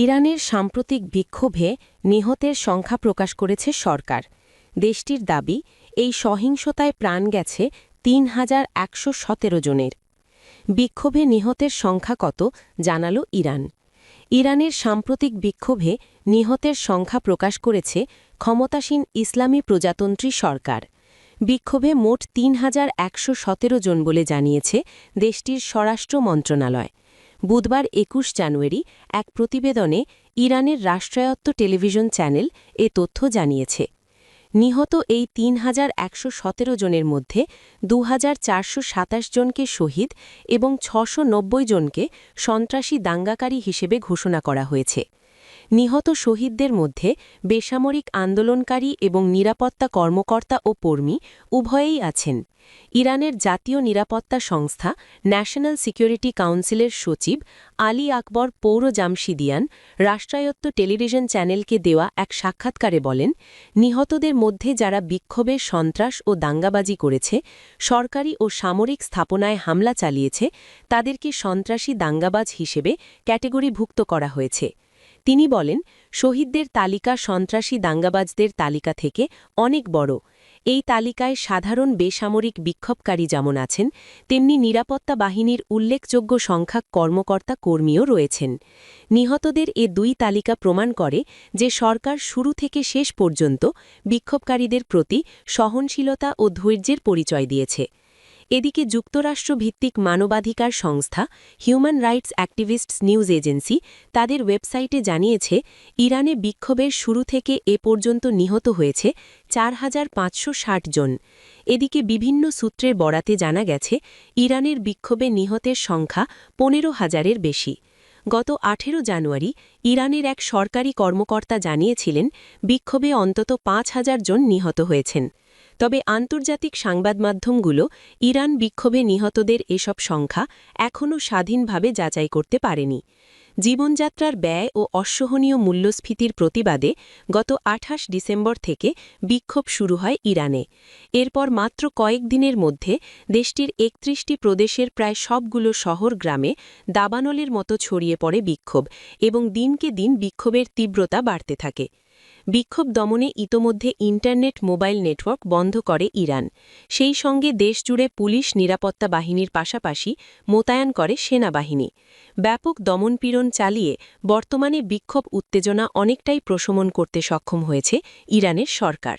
ইরানের সাম্প্রতিক বিক্ষোভে নিহতের সংখ্যা প্রকাশ করেছে সরকার। দেশটির দাবি, এই সহিংসতায় প্রাণ গেছে ৩,১১৭ জনের। বিক্ষোভে নিহতের সংখ্যা কত জানাল ইরান। ইরানের সাম্প্রতিক বিক্ষোভে নিহতের সংখ্যা প্রকাশ করেছে ক্ষমতাসীন ইসলামী প্রজাতন্ত্রী সরকার। বিক্ষোভে মোট ৩,১১৭ জন বলে জানিয়েছে দেশটির স্বরাষ্ট্র মন্ত্রণালয়। বুধবার ২১ জানুয়ারি এক প্রতিবেদনে ইরানের রাষ্ট্রায়ত্ত টেলিভিশন চ্যানেল এ তথ্য জানিয়েছে। নিহত এই ৩,১১৭ জনের মধ্যে ২,৪২৭ জনকে শহীদ এবং ৬৯০ জনকে সন্ত্রাসী দাঙ্গাকারী হিসেবে ঘোষণা করা হয়েছে। নিহত শহীদদের মধ্যে বেসামরিক আন্দোলনকারী এবং নিরাপত্তা কর্মকর্তা ও কর্মী উভয়েই আছেন। ইরানের জাতীয় নিরাপত্তা সংস্থা ন্যাশনাল সিকিউরিটি কাউন্সিলের সচিব আলী আকবর পৌর জামশিদিয়ান রাষ্ট্রায়ত্ত টেলিভিশন চ্যানেলকে দেওয়া এক সাক্ষাৎকারে বলেন, নিহতদের মধ্যে যারা বিক্ষোভে সন্ত্রাস ও দাঙ্গাবাজি করেছে, সরকারি ও সামরিক স্থাপনায় হামলা চালিয়েছে, তাদেরকে সন্ত্রাসী দাঙ্গাবাজ হিসেবে ক্যাটেগরিভুক্ত করা হয়েছে। তিনি বলেন, শহীদদের তালিকা সন্ত্রাসী দাঙ্গাবাজদের তালিকা থেকে অনেক বড়। এই তালিকায় সাধারণ বেসামরিক বিক্ষোভকারী যেমন আছেন, তেমনি নিরাপত্তা বাহিনীর উল্লেখযোগ্য সংখ্যক কর্মকর্তা কর্মীও রয়েছেন। নিহতদের এ দুই তালিকা প্রমাণ করে যে সরকার শুরু থেকে শেষ পর্যন্ত বিক্ষোভকারীদের প্রতি সহনশীলতা ও ধৈর্যের পরিচয় দিয়েছে। এদিকে যুক্তরাষ্ট্রভিত্তিক মানবাধিকার সংস্থা human rights activists news agency তাদের ওয়েবসাইটে জানিয়েছে, ইরানে বিক্ষোভের শুরু থেকে এ পর্যন্ত নিহত হয়েছে ৪,৫৬০ জন। এদিকে বিভিন্ন সূত্রের বরাতে জানা গেছে, ইরানের বিক্ষোভে নিহতের সংখ্যা ১৫,০০০-এর বেশি। গত ১৮ জানুয়ারি ইরানের এক সরকারি কর্মকর্তা জানিয়েছিলেন, বিক্ষোভে অন্তত ৫,০০০ জন নিহত হয়েছেন। তবে আন্তর্জাতিক সংবাদমাধ্যমগুলো ইরান বিক্ষোভে নিহতদের এসব সংখ্যা এখনও স্বাধীনভাবে যাচাই করতে পারেনি। জীবনযাত্রার ব্যয় ও অসহনীয় মূল্যস্ফীতির প্রতিবাদে গত ২৮ ডিসেম্বর থেকে বিক্ষোভ শুরু হয় ইরানে। এরপর মাত্র কয়েকদিনের মধ্যে দেশটির ৩১টি প্রদেশের প্রায় সবগুলো শহর গ্রামে দাবানলের মতো ছড়িয়ে পড়ে বিক্ষোভ এবং দিনকে দিন বিক্ষোভের তীব্রতা বাড়তে থাকে। বিক্ষোভ দমনে ইতোমধ্যে ইন্টারনেট মোবাইল নেটওয়ার্ক বন্ধ করে ইরান। সেই সঙ্গে দেশজুড়ে পুলিশ নিরাপত্তা বাহিনীর পাশাপাশি মোতায়েন করে সেনাবাহিনী। ব্যাপক দমনপীড়ন চালিয়ে বর্তমানে বিক্ষোভ উত্তেজনা অনেকটাই প্রশমন করতে সক্ষম হয়েছে ইরানের সরকার।